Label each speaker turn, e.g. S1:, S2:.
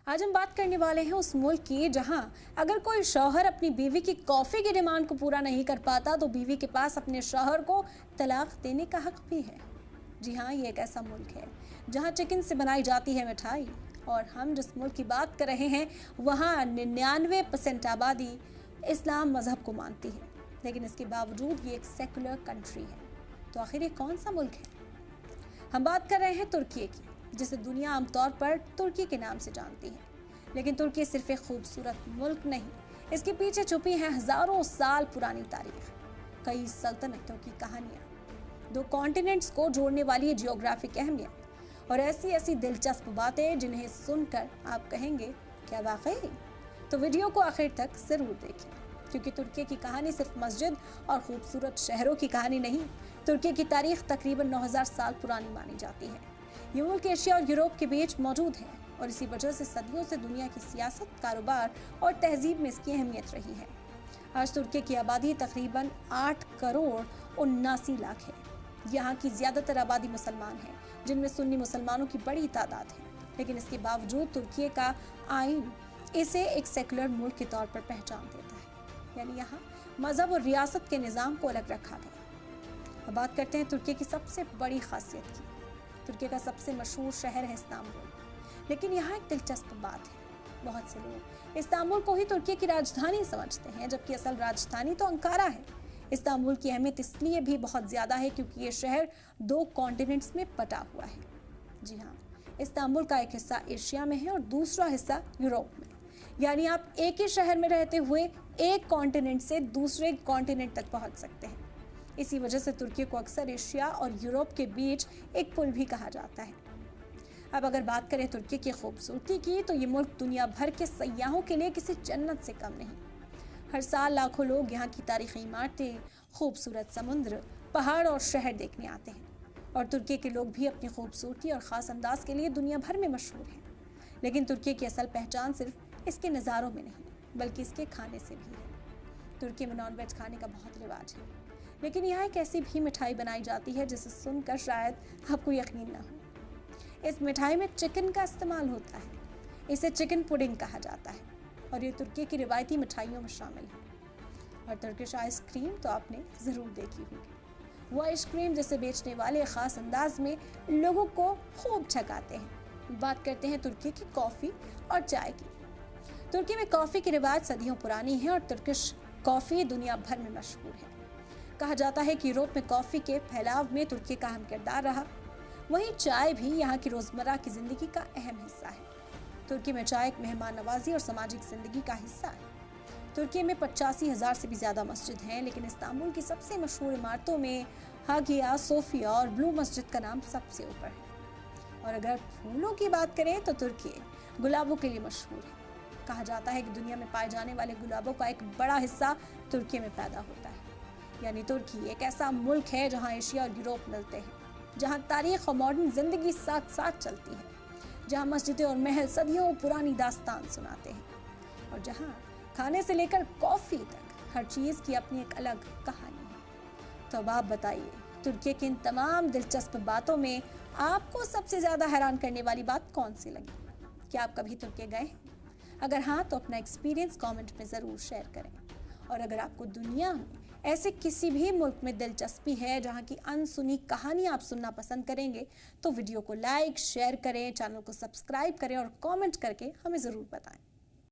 S1: आज हम बात करने वाले हैं उस मुल्क की जहां अगर कोई शौहर अपनी बीवी की कॉफ़ी की डिमांड को पूरा नहीं कर पाता तो बीवी के पास अपने शौहर को तलाक देने का हक भी है। जी हाँ, ये एक ऐसा मुल्क है जहां चिकन से बनाई जाती है मिठाई। और हम जिस मुल्क की बात कर रहे हैं वहाँ 99% आबादी इस्लाम मजहब को मानती है, लेकिन इसके बावजूद ये एक सेकुलर कंट्री है। तो आखिर ये कौन सा मुल्क है? हम बात कर रहे हैं तुर्की की, जिसे दुनिया आमतौर पर तुर्की के नाम से जानती है। लेकिन तुर्की सिर्फ एक खूबसूरत मुल्क नहीं, इसके पीछे छुपी है हजारों साल पुरानी तारीख, कई सल्तनतों की कहानियाँ, दो कॉन्टिनेंट्स को जोड़ने वाली जियोग्राफिक अहमियत और ऐसी ऐसी दिलचस्प बातें जिन्हें सुनकर आप कहेंगे क्या वाकई। तो वीडियो को आखिर तक जरूर देखें, क्योंकि तुर्की की कहानी सिर्फ मस्जिद और खूबसूरत शहरों की कहानी नहीं। तुर्की की तारीख तकरीबन 9000 साल पुरानी मानी जाती है। ये मुल्क एशिया और यूरोप के बीच मौजूद है और इसी वजह से सदियों से दुनिया की सियासत, कारोबार और तहजीब में इसकी अहमियत रही है। आज तुर्की की आबादी तकरीबन 8 करोड़ 79 लाख है। यहाँ की ज़्यादातर आबादी मुसलमान है, जिनमें सुन्नी मुसलमानों की बड़ी तादाद है। लेकिन इसके बावजूद तुर्की का आइन इसे एक सेकुलर मुल्क के तौर पर पहचान देता है, यानी यहाँ मजहब और रियासत के निज़ाम को अलग रखा गया। अब बात करते हैं तुर्की की सबसे बड़ी खासियत की। तुर्की का सबसे मशहूर शहर है इस्तांबुल, लेकिन यहाँ एक दिलचस्प बात है। बहुत से लोग इस्तांबुल को ही तुर्की की राजधानी समझते हैं, जबकि असल राजधानी तो अंकारा है। इस्तांबुल की अहमियत इसलिए भी बहुत ज़्यादा है क्योंकि ये शहर 2 कॉन्टिनेंट्स में बटा हुआ है। जी हाँ, इस्तांबुल का एक हिस्सा एशिया में है और दूसरा हिस्सा यूरोप में, यानी आप एक ही शहर में रहते हुए एक कॉन्टिनेंट से दूसरे कॉन्टिनेंट तक पहुँच सकते हैं। इसी वजह से तुर्की को अक्सर एशिया और यूरोप के बीच एक पुल भी कहा जाता है। अब अगर बात करें तुर्की की खूबसूरती की, तो ये मुल्क दुनिया भर के सयाहों के लिए किसी जन्नत से कम नहीं। हर साल लाखों लोग यहाँ की तारीखी इमारतें, खूबसूरत समुद्र, पहाड़ और शहर देखने आते हैं। और तुर्की के लोग भी अपनी खूबसूरती और ख़ास अंदाज के लिए दुनिया भर में मशहूर हैं। लेकिन तुर्की की असल पहचान सिर्फ इसके नज़ारों में नहीं, बल्कि इसके खाने से भी है। तुर्की में नॉनवेज खाने का बहुत रिवाज है, लेकिन यहाँ एक ऐसी भी मिठाई बनाई जाती है जिसे सुनकर शायद आपको यकीन ना हो। इस मिठाई में चिकन का इस्तेमाल होता है। इसे चिकन पुडिंग कहा जाता है और ये तुर्की की रिवायती मिठाइयों में शामिल है। और तुर्किश आइसक्रीम तो आपने ज़रूर देखी होगी। वो आइसक्रीम जिसे बेचने वाले ख़ास अंदाज में लोगों को खूब छकाते हैं। बात करते हैं तुर्की की कॉफ़ी और चाय की। तुर्की में कॉफ़ी की रिवाज सदियों पुरानी है और तुर्किश कॉफ़ी दुनिया भर में मशहूर है। कहा जाता है कि यूरोप में कॉफ़ी के फैलाव में तुर्की का अहम किरदार रहा। वहीं चाय भी यहाँ की रोज़मर्रा की ज़िंदगी का अहम हिस्सा है। तुर्की में चाय एक मेहमान नवाजी और सामाजिक ज़िंदगी का हिस्सा है। तुर्की में 85,000 से भी ज़्यादा मस्जिद हैं, लेकिन इस्तांबुल की सबसे मशहूर इमारतों में हागिया सोफिया और ब्लू मस्जिद का नाम सबसे ऊपर है। और अगर फूलों की बात करें तो तुर्की गुलाबों के लिए मशहूर है। कहा जाता है कि दुनिया में पाए जाने वाले गुलाबों का एक बड़ा हिस्सा तुर्की में पैदा होता है। यानी तुर्की एक ऐसा मुल्क है जहां एशिया और यूरोप मिलते हैं, जहां तारीख और मॉडर्न जिंदगी साथ साथ चलती है, जहां मस्जिदें और महल सदियों पुरानी दास्तान सुनाते हैं और जहां खाने से लेकर कॉफ़ी तक हर चीज़ की अपनी एक अलग कहानी है। तो अब आप बताइए, तुर्की की इन तमाम दिलचस्प बातों में आपको सबसे ज़्यादा हैरान करने वाली बात कौन सी लगी? क्या आप कभी तुर्की गए हैं? अगर हाँ, तो अपना एक्सपीरियंस कमेंट में ज़रूर शेयर करें। और अगर आपको दुनिया में ऐसे किसी भी मुल्क में दिलचस्पी है जहां की अनसुनी कहानी आप सुनना पसंद करेंगे, तो वीडियो को लाइक, शेयर करें, चैनल को सब्सक्राइब करें और कमेंट करके हमें ज़रूर बताएं।